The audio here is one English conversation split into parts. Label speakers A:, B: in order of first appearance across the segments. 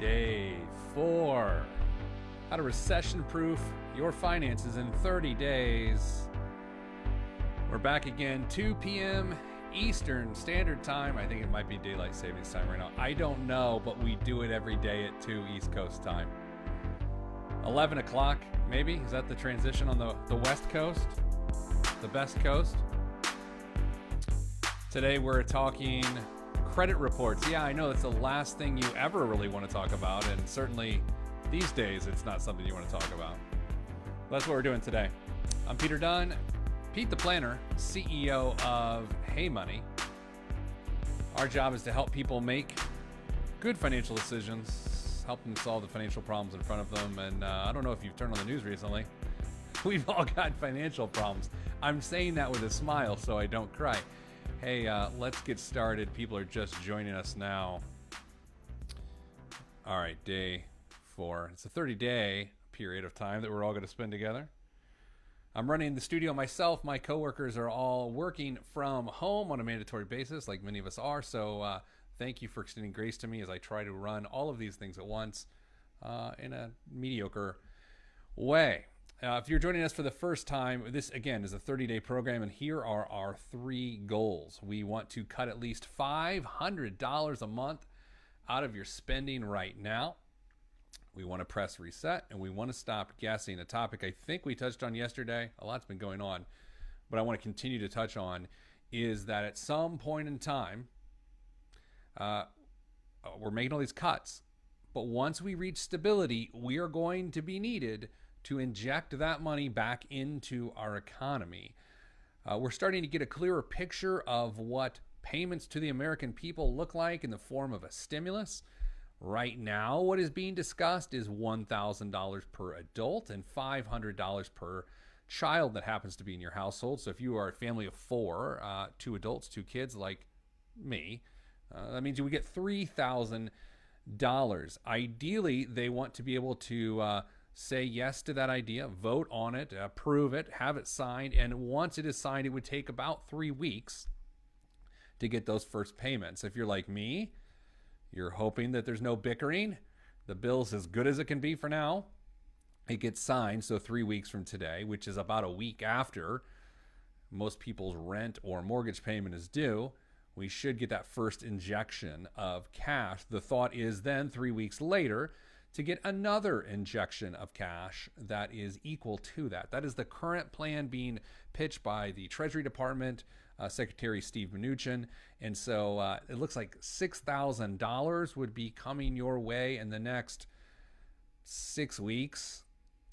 A: Day 4. How to recession-proof your finances in 30 days. We're back again, 2 p.m. Eastern Standard Time. I think it might be Daylight Savings Time right now. I don't know, but we do it every day at 2 East Coast time. 11 o'clock, maybe? Is that the transition on the West Coast? The best coast? Today we're talking credit reports. Yeah, I know it's the last thing you ever really want to talk about, and certainly these days it's not something you want to talk about. That's what we're doing today. I'm Peter Dunn, Pete the Planner, CEO of Hey Money. Our job is to help people make good financial decisions, help them solve the financial problems in front of them. And I don't know if you've turned on the news recently. We've all got financial problems. I'm saying that with a smile so I don't cry. Hey, let's get started. People are just joining us now. All right, day 4. It's a 30-day period of time that we're all going to spend together. I'm running the studio myself. My coworkers are all working from home on a mandatory basis, like many of us are. So thank you for extending grace to me as I try to run all of these things at once in a mediocre way. If you're joining us for the first time, this, again, is a 30-day program, and here are our 3 goals. We want to cut at least $500 a month out of your spending right now. We want to press reset, and we want to stop guessing. A topic I think we touched on yesterday, a lot's been going on, but I want to continue to touch on, is that at some point in time, we're making all these cuts, but once we reach stability, we are going to be needed to inject that money back into our economy. We're starting to get a clearer picture of what payments to the American people look like in the form of a stimulus. Right now, what is being discussed is $1,000 per adult and $500 per child that happens to be in your household. So if you are a family of 4, 2 adults, 2 kids like me, that means you would get $3,000. Ideally, they want to be able to say yes to that idea, vote on it, approve it, have it signed, and once it is signed, it would take about 3 weeks to get those first payments. If you're like me, you're hoping that there's no bickering. The bill's as good as it can be for now. It gets signed, so 3 weeks from today, which is about a week after most people's rent or mortgage payment is due, we should get that first injection of cash. The thought is then 3 weeks later to get another injection of cash that is equal to that. That is the current plan being pitched by the Treasury Department, Secretary Steve Mnuchin. And so it looks like $6,000 would be coming your way in the next 6 weeks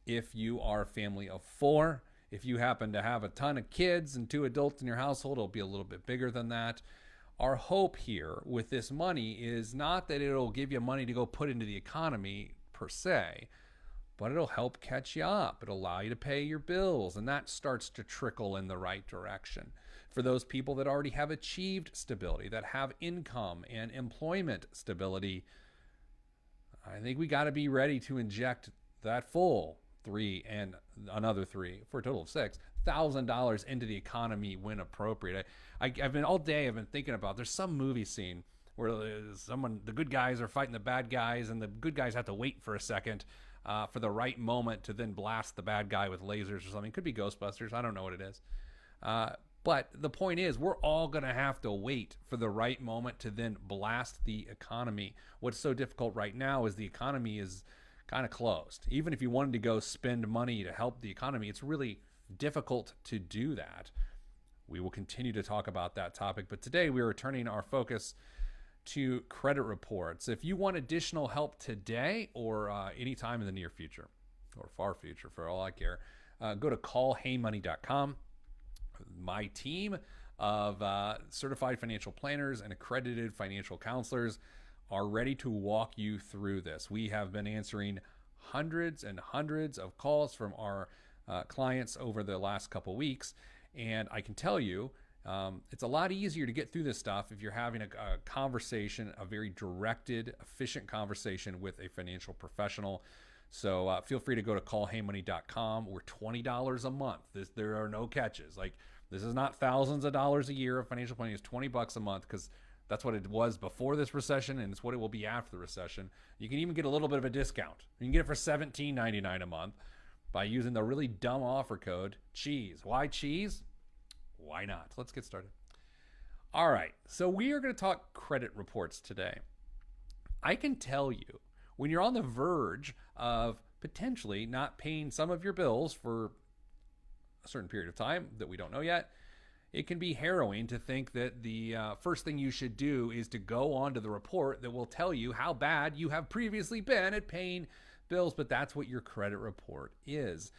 A: if you are a family of 4. If you happen to have a ton of kids and 2 adults in your household, it'll be a little bit bigger than that. Our hope here with this money is not that it'll give you money to go put into the economy per se, but it'll help catch you up. It'll allow you to pay your bills, and that starts to trickle in the right direction. For those people that already have achieved stability, that have income and employment stability, I think we got to be ready to inject that full 3 and another 3 for a total of $6,000 into the economy when appropriate. I've been all day. I've been thinking about. There's some movie scene where the good guys are fighting the bad guys, and the good guys have to wait for a second for the right moment to then blast the bad guy with lasers or something. Could be Ghostbusters. I don't know what it is. But the point is, we're all going to have to wait for the right moment to then blast the economy. What's so difficult right now is the economy is kind of closed. Even if you wanted to go spend money to help the economy, it's really difficult to do that. We will continue to talk about that topic, but today we are turning our focus to credit reports. If you want additional help today or anytime in the near future or far future, for all I care, go to callheymoney.com. My team of certified financial planners and accredited financial counselors are ready to walk you through this. We have been answering hundreds and hundreds of calls from our clients over the last couple weeks, and I can tell you it's a lot easier to get through this stuff if you're having a conversation, a very directed, efficient conversation with a financial professional. So feel free to go to callheymoney.com. We're $20 a month. There are no catches. Like, this is not thousands of dollars a year of financial planning. It's $20 a month because That's what it was before this recession, and it's what it will be after the recession. You can even get a little bit of a discount. You can get it for $17.99 a month by using the really dumb offer code, CHEESE. Why CHEESE? Why not? Let's get started. All right, so we are going to talk credit reports today. I can tell you, when you're on the verge of potentially not paying some of your bills for a certain period of time that we don't know yet, it can be harrowing to think that the first thing you should do is to go onto the report that will tell you how bad you have previously been at paying bills, but that's what your credit report is.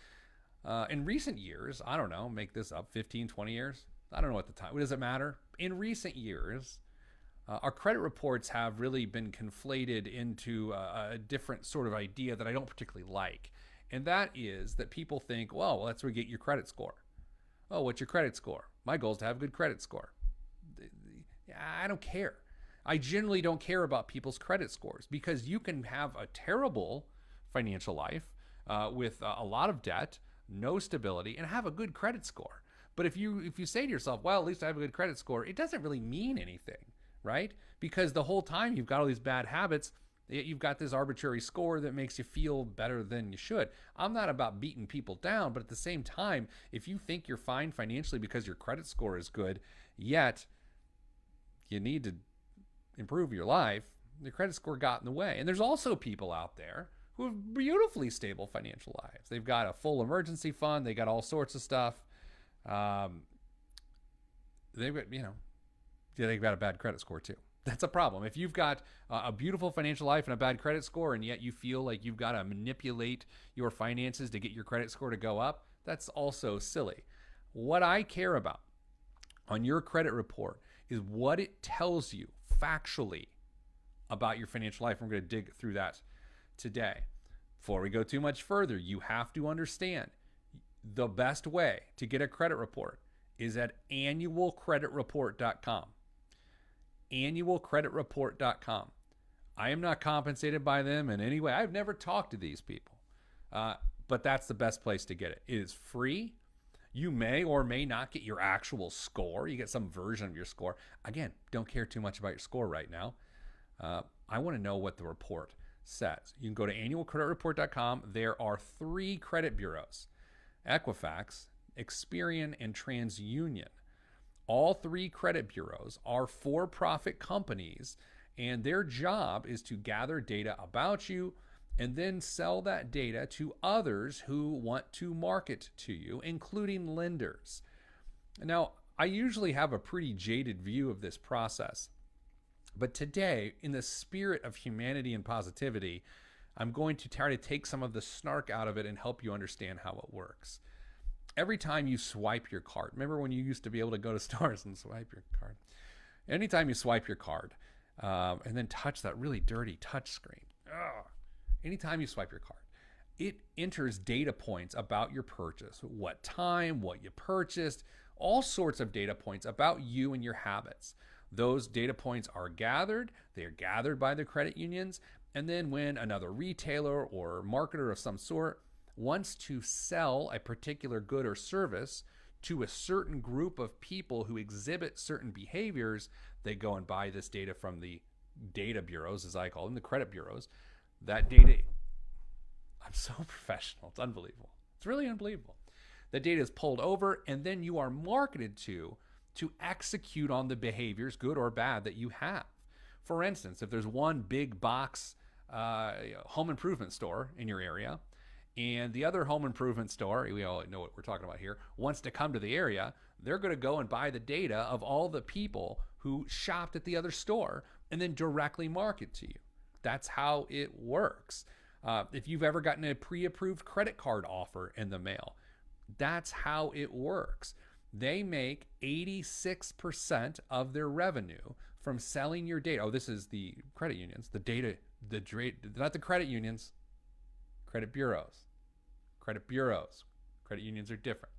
A: In recent years, I don't know, make this up, 15, 20 years? I don't know at the time. Does it matter? In recent years, our credit reports have really been conflated into a different sort of idea that I don't particularly like. And that is that people think, well, that's where you get your credit score. Oh, what's your credit score? My goal is to have a good credit score. I don't care. I generally don't care about people's credit scores because you can have a terrible financial life with a lot of debt, no stability, and have a good credit score. But if you say to yourself, well, at least I have a good credit score, it doesn't really mean anything, right? Because the whole time you've got all these bad habits, you've got this arbitrary score that makes you feel better than you should. I'm not about beating people down, but at the same time, if you think you're fine financially because your credit score is good, yet you need to improve your life, the credit score got in the way. And there's also people out there who have beautifully stable financial lives. They've got a full emergency fund. They got all sorts of stuff. They've got, they've got a bad credit score too. That's a problem. If you've got a beautiful financial life and a bad credit score, and yet you feel like you've got to manipulate your finances to get your credit score to go up, that's also silly. What I care about on your credit report is what it tells you factually about your financial life. I'm going to dig through that today. Before we go too much further, you have to understand the best way to get a credit report is at annualcreditreport.com. annualcreditreport.com. I am not compensated by them in any way. I've never talked to these people, but that's the best place to get it. It is free. You may or may not get your actual score. You get some version of your score. Again, don't care too much about your score right now. I want to know what the report says. You can go to annualcreditreport.com. There are 3 credit bureaus: Equifax, Experian, and TransUnion. All 3 credit bureaus are for-profit companies, and their job is to gather data about you and then sell that data to others who want to market to you, including lenders. Now, I usually have a pretty jaded view of this process, but today, in the spirit of humanity and positivity, I'm going to try to take some of the snark out of it and help you understand how it works. Every time you swipe your card, remember when you used to be able to go to stores and swipe your card? Anytime you swipe your card and then touch that really dirty touch screen, anytime you swipe your card, it enters data points about your purchase, what time, what you purchased, all sorts of data points about you and your habits. Those data points are gathered. They are gathered by the credit unions. And then when another retailer or marketer of some sort wants to sell a particular good or service to a certain group of people who exhibit certain behaviors, they go and buy this data from the data bureaus, as I call them, the credit bureaus. That data, I'm so professional. It's unbelievable. It's really unbelievable. The data is pulled over, and then you are marketed to execute on the behaviors, good or bad, that you have. For instance, if there's one big box home improvement store in your area, and the other home improvement store, we all know what we're talking about here, wants to come to the area, they're going to go and buy the data of all the people who shopped at the other store and then directly market to you. That's how it works. If you've ever gotten a pre-approved credit card offer in the mail, that's how it works. They make 86% of their revenue from selling your data. Oh, this is the credit unions, the data, not the credit unions, credit bureaus. Credit bureaus. Credit unions are different.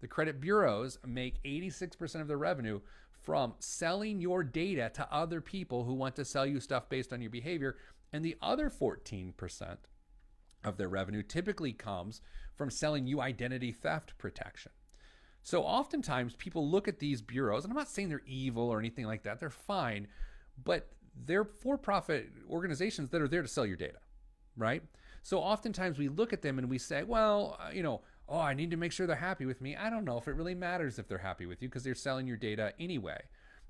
A: The credit bureaus make 86% of their revenue from selling your data to other people who want to sell you stuff based on your behavior. And the other 14% of their revenue typically comes from selling you identity theft protection. So oftentimes people look at these bureaus, and I'm not saying they're evil or anything like that. They're fine. but they're for-profit organizations that are there to sell your data, right? So oftentimes we look at them and we say, well, oh, I need to make sure they're happy with me. I don't know if it really matters if they're happy with you because they're selling your data anyway.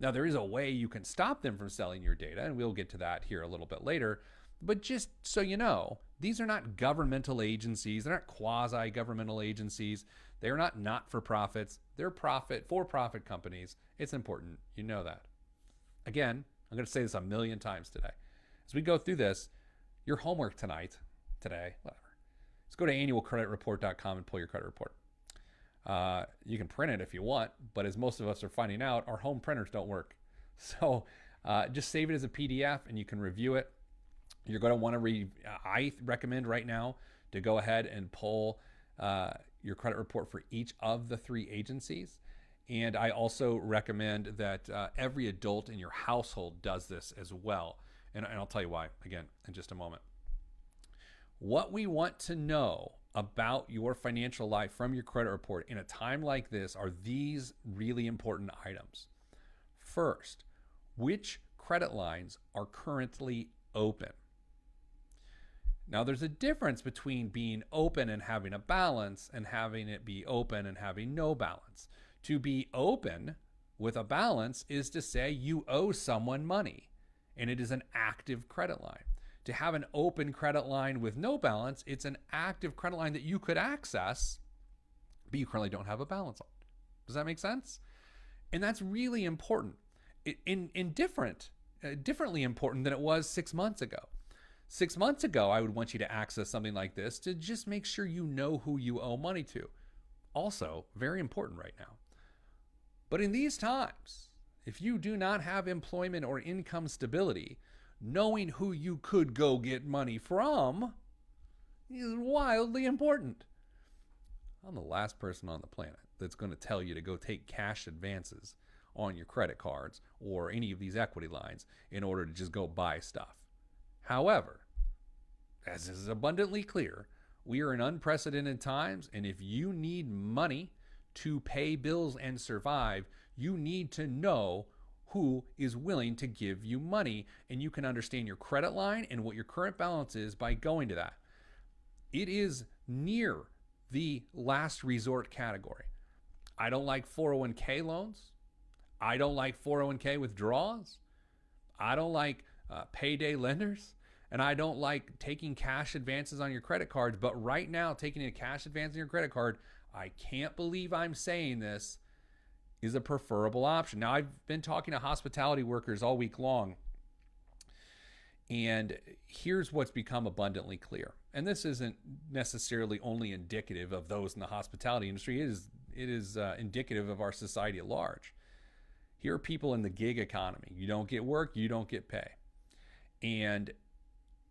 A: Now, there is a way you can stop them from selling your data, and we'll get to that here a little bit later. But just so you know, these are not governmental agencies. They're not quasi-governmental agencies. They're not not-for-profits. They're for-profit companies. It's important you know that. Again, I'm going to say this a million times today. As we go through this, your homework today, whatever, let's go to annualcreditreport.com and pull your credit report. You can print it if you want, but as most of us are finding out, our home printers don't work. So just save it as a PDF and you can review it. You're going to want to I recommend right now to go ahead and pull your credit report for each of the 3 agencies. And I also recommend that every adult in your household does this as well. And I'll tell you why, again, in just a moment. What we want to know about your financial life from your credit report in a time like this are these really important items. First, which credit lines are currently open? Now, there's a difference between being open and having a balance and having it be open and having no balance. To be open with a balance is to say you owe someone money, and it is an active credit line. To have an open credit line with no balance, it's an active credit line that you could access, but you currently don't have a balance on. Does that make sense? And that's really important. Differently important than it was 6 months ago. 6 months ago, I would want you to access something like this to just make sure you know who you owe money to. Also, very important right now. But in these times, if you do not have employment or income stability, knowing who you could go get money from is wildly important. I'm the last person on the planet that's going to tell you to go take cash advances on your credit cards or any of these equity lines in order to just go buy stuff. However, as is abundantly clear, we are in unprecedented times, and if you need money to pay bills and survive, you need to know who is willing to give you money, and you can understand your credit line and what your current balance is by going to that. It is near the last resort category. I don't like 401k loans. I don't like 401k withdrawals. I don't like payday lenders. And I don't like taking cash advances on your credit cards. But right now, taking a cash advance on your credit card, I can't believe I'm saying this, is a preferable option. Now, I've been talking to hospitality workers all week long, and here's what's become abundantly clear. And this isn't necessarily only indicative of those in the hospitality industry. It is indicative of our society at large. Here are people in the gig economy. You don't get work, you don't get pay. And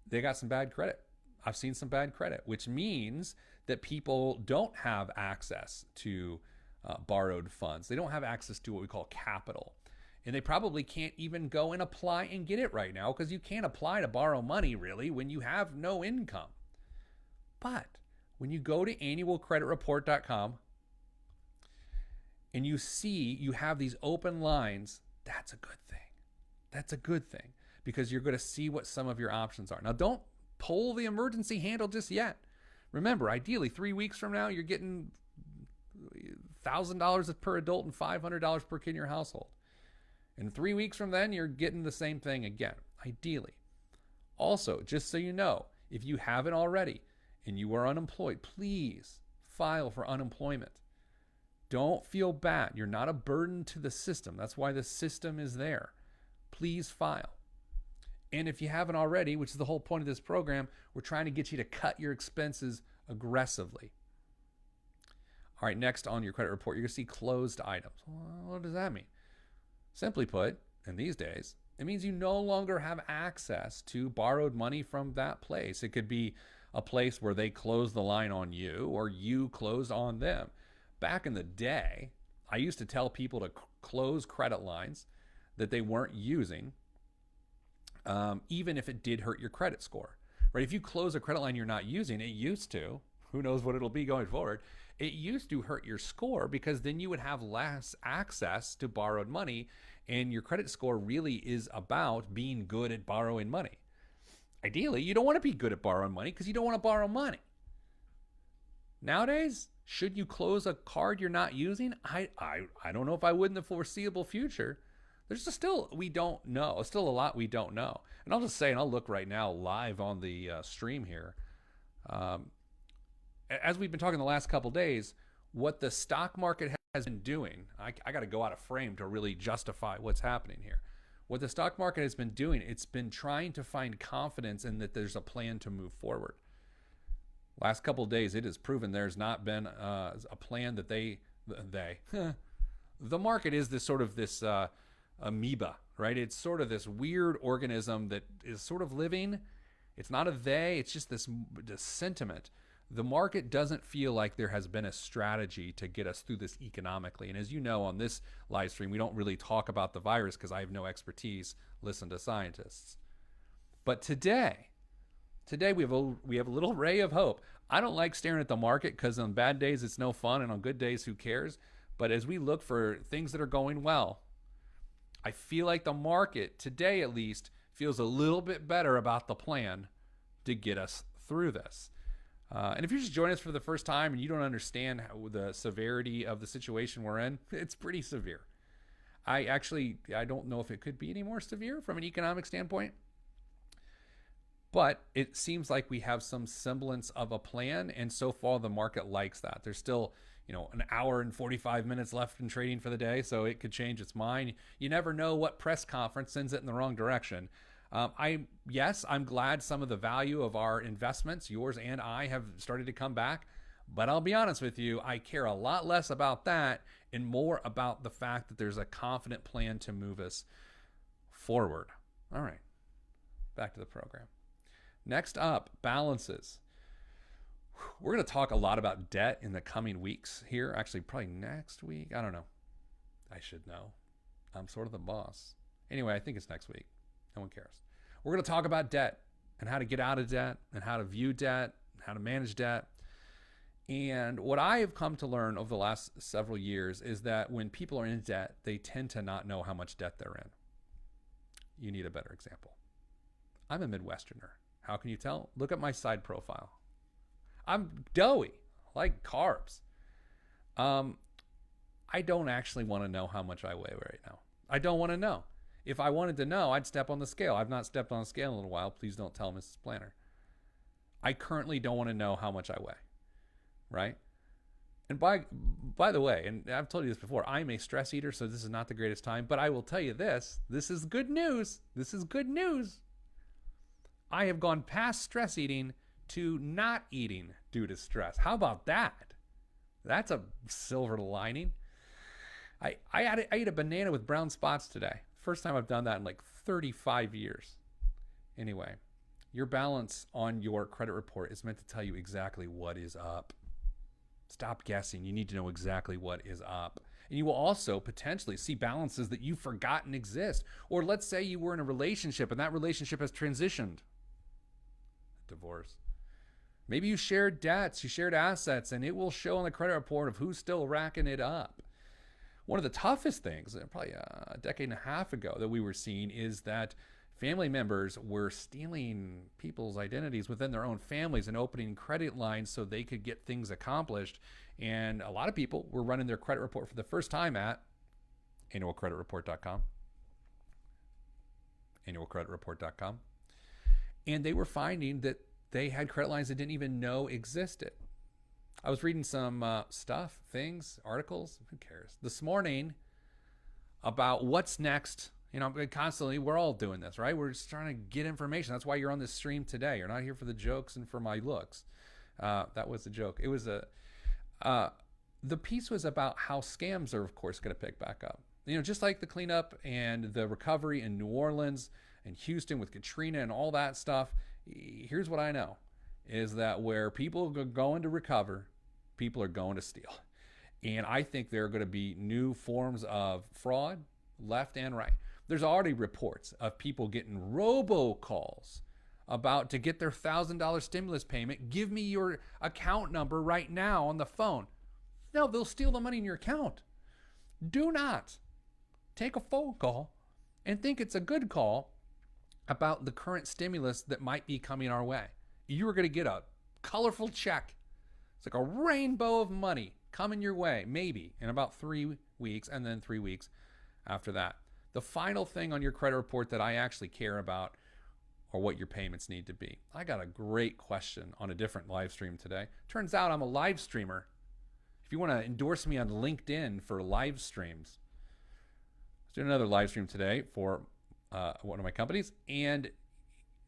A: they got some bad credit. I've seen some bad credit, which means that people don't have access to borrowed funds. They don't have access to what we call capital. And they probably can't even go and apply and get it right now because you can't apply to borrow money really when you have no income. But when you go to annualcreditreport.com and you see you have these open lines, that's a good thing. That's a good thing because you're going to see what some of your options are. Now, don't pull the emergency handle just yet. Remember, ideally, 3 weeks from now, you're getting $1,000 per adult and $500 per kid in your household. And 3 weeks from then, you're getting the same thing again, ideally. Also, just so you know, if you haven't already and you are unemployed, please file for unemployment. Don't feel bad. You're not a burden to the system. That's why the system is there. Please file. And if you haven't already, which is the whole point of this program, we're trying to get you to cut your expenses aggressively. All right, next on your credit report, you're going to see closed items. Well, what does that mean? Simply put, in these days, it means you no longer have access to borrowed money from that place. It could be a place where they closed the line on you or you closed on them. Back in the day, I used to tell people to close credit lines that they weren't using, even if it did hurt your credit score. Right? If you close a credit line you're not using, it used to, who knows what it'll be going forward, it used to hurt your score because then you would have less access to borrowed money And your credit score really is about being good at borrowing money. Ideally, you don't want to be good at borrowing money because you don't want to borrow money. Nowadays, should you close a card you're not using? I don't know if I would in the foreseeable future. There's we don't know. Still a lot we don't know. And I'll just say, and I'll look right now live on the stream here. As we've been talking the last couple days, what the stock market has been doing, I got to go out of frame to really justify what's happening here. What the stock market has been doing, it's been trying to find confidence in that there's a plan to move forward. Last couple of days, it has proven there's not been a plan that the market is this sort of this amoeba, right? It's sort of this weird organism that is sort of living. It's not a they, it's just this sentiment. The market doesn't feel like there has been a strategy to get us through this economically. And as you know, on this live stream, we don't really talk about the virus because I have no expertise. Listen to scientists. But today we have a little ray of hope. I don't like staring at the market because on bad days it's no fun, and on good days who cares? But as we look for things that are going well, I feel like the market today at least feels a little bit better about the plan to get us through this. And if you're just joining us for the first time and you don't understand the severity of the situation we're in, it's pretty severe. I don't know if it could be any more severe from an economic standpoint. But it seems like we have some semblance of a plan, and so far the market likes that. There's still, an hour and 45 minutes left in trading for the day, so it could change its mind. You never know what press conference sends it in the wrong direction. I'm glad some of the value of our investments, yours and I, have started to come back. But I'll be honest with you, I care a lot less about that and more about the fact that there's a confident plan to move us forward. All right, back to the program. Next up, balances. We're going to talk a lot about debt in the coming weeks here. Actually, probably next week. I don't know. I should know. I'm sort of the boss. Anyway, I think it's next week. No one cares. We're going to talk about debt and how to get out of debt and how to view debt, and how to manage debt. And what I have come to learn over the last several years is that when people are in debt, they tend to not know how much debt they're in. You need a better example. I'm a Midwesterner. How can you tell? Look at my side profile. I'm doughy, like carbs. I don't actually want to know how much I weigh right now. I don't want to know. If I wanted to know, I'd step on the scale. I've not stepped on a scale in a little while. Please don't tell Mrs. Planner. I currently don't want to know how much I weigh, right? And by the way, and I've told you this before, I'm a stress eater, so this is not the greatest time. But I will tell you this. This is good news. This is good news. I have gone past stress eating to not eating due to stress. How about that? That's a silver lining. I ate a banana with brown spots today. First time I've done that in like 35 years. Anyway, your balance on your credit report is meant to tell you exactly what is up. Stop guessing. You need to know exactly what is up. And you will also potentially see balances that you've forgotten exist. Or let's say you were in a relationship and that relationship has transitioned. Divorce. Maybe you shared debts, you shared assets, and it will show on the credit report of who's still racking it up. One of the toughest things, probably a decade and a half ago, that we were seeing is that family members were stealing people's identities within their own families and opening credit lines so they could get things accomplished. And a lot of people were running their credit report for the first time at annualcreditreport.com. Annualcreditreport.com. And they were finding that they had credit lines they didn't even know existed. I was reading some articles, who cares, this morning about what's next. Constantly, we're all doing this, right? We're just trying to get information. That's why you're on this stream today. You're not here for the jokes and for my looks. That was a joke. It was the piece was about how scams are, of course, going to pick back up. Just like the cleanup and the recovery in New Orleans and Houston with Katrina and all that stuff. Here's what I know is that where people are going to recover, people are going to steal. And I think there are going to be new forms of fraud, left and right. There's already reports of people getting robocalls about to get their $1,000 stimulus payment. Give me your account number right now on the phone. No, they'll steal the money in your account. Do not take a phone call and think it's a good call about the current stimulus that might be coming our way. You are going to get a colorful check. It's like a rainbow of money coming your way, maybe in about 3 weeks, and then 3 weeks after that. The final thing on your credit report that I actually care about are what your payments need to be. I got a great question on a different live stream today. Turns out I'm a live streamer. If you want to endorse me on LinkedIn for live streams, let's do another live stream today for one of my companies. And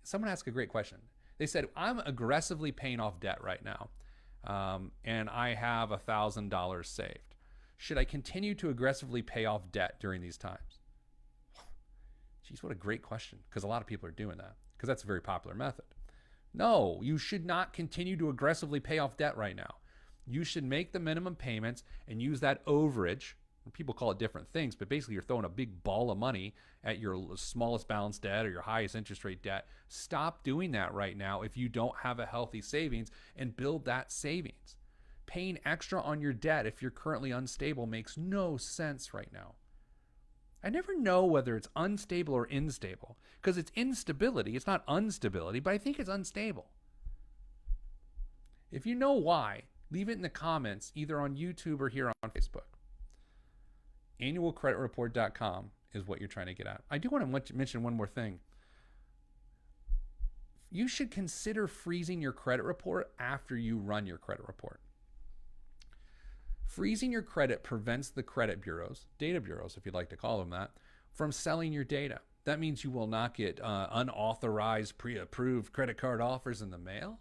A: someone asked a great question. They said, I'm aggressively paying off debt right now, and I have $1,000 saved. Should I continue to aggressively pay off debt during these times? Geez, what a great question, because a lot of people are doing that, because that's a very popular method. No, you should not continue to aggressively pay off debt right now. You should make the minimum payments and use that overage. People call it different things, but basically you're throwing a big ball of money at your smallest balance debt or your highest interest rate debt. Stop doing that right now if you don't have a healthy savings, and build that savings. Paying extra on your debt if you're currently unstable makes no sense right now. I never know whether it's unstable or instable, because it's instability. It's not instability, but I think it's unstable. If you know why, leave it in the comments, either on YouTube or here on Facebook. Annualcreditreport.com is what you're trying to get at. I do want to mention one more thing. You should consider freezing your credit report after you run your credit report. Freezing your credit prevents the credit bureaus, data bureaus if you'd like to call them that, from selling your data. That means you will not get unauthorized, pre-approved credit card offers in the mail.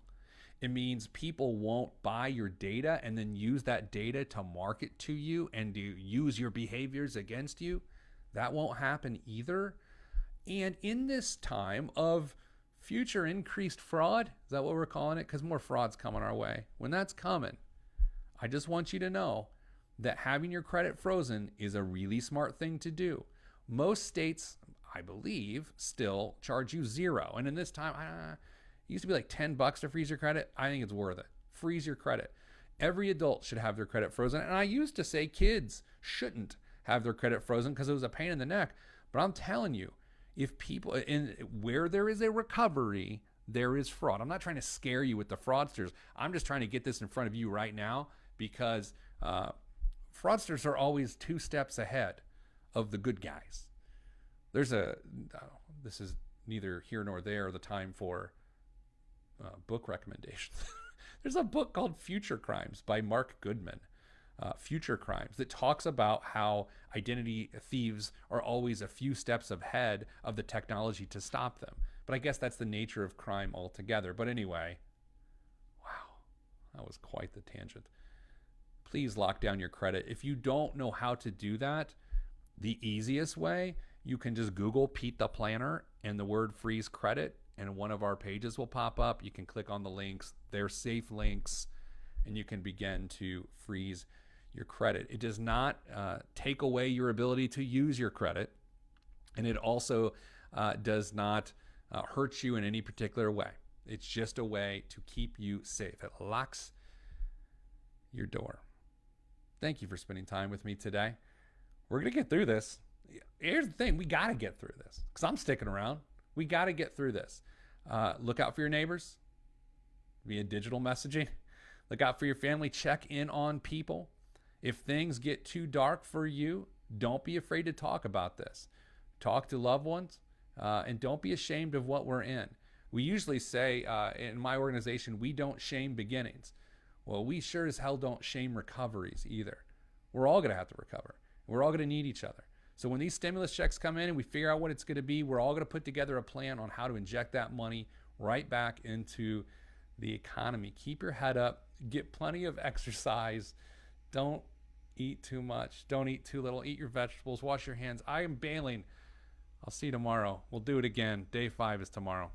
A: It means people won't buy your data and then use that data to market to you and to use your behaviors against you. That won't happen either. And in this time of future increased fraud, is that what we're calling it? Because more fraud's coming our way. When that's coming, I just want you to know that having your credit frozen is a really smart thing to do. Most states, I believe, still charge you $0. And in this time, it used to be like $10 to freeze your credit. I think it's worth it. Freeze your credit. Every adult should have their credit frozen. And I used to say kids shouldn't have their credit frozen because it was a pain in the neck. But I'm telling you, if people, where there is a recovery, there is fraud. I'm not trying to scare you with the fraudsters. I'm just trying to get this in front of you right now, because fraudsters are always 2 steps ahead of the good guys. This is neither here nor there, the time for book recommendations. There's a book called Future Crimes by Mark Goodman. Future Crimes, that talks about how identity thieves are always a few steps ahead of the technology to stop them. But I guess that's the nature of crime altogether. But anyway, wow, that was quite the tangent. Please lock down your credit. If you don't know how to do that, the easiest way, you can just Google Pete the Planner and the word freeze credit, and one of our pages will pop up. You can click on the links. They're safe links, and you can begin to freeze your credit. It does not take away your ability to use your credit, and it also does not hurt you in any particular way. It's just a way to keep you safe. It locks your door. Thank you for spending time with me today. We're going to get through this. Here's the thing. We got to get through this, because I'm sticking around. We got to get through this. Look out for your neighbors via digital messaging. Look out for your family. Check in on people. If things get too dark for you, don't be afraid to talk about this. Talk to loved ones, and don't be ashamed of what we're in. We usually say in my organization, we don't shame beginnings. Well, we sure as hell don't shame recoveries either. We're all going to have to recover. We're all going to need each other. So when these stimulus checks come in and we figure out what it's going to be, we're all going to put together a plan on how to inject that money right back into the economy. Keep your head up. Get plenty of exercise. Don't eat too much. Don't eat too little. Eat your vegetables. Wash your hands. I am bailing. I'll see you tomorrow. We'll do it again. Day 5 is tomorrow.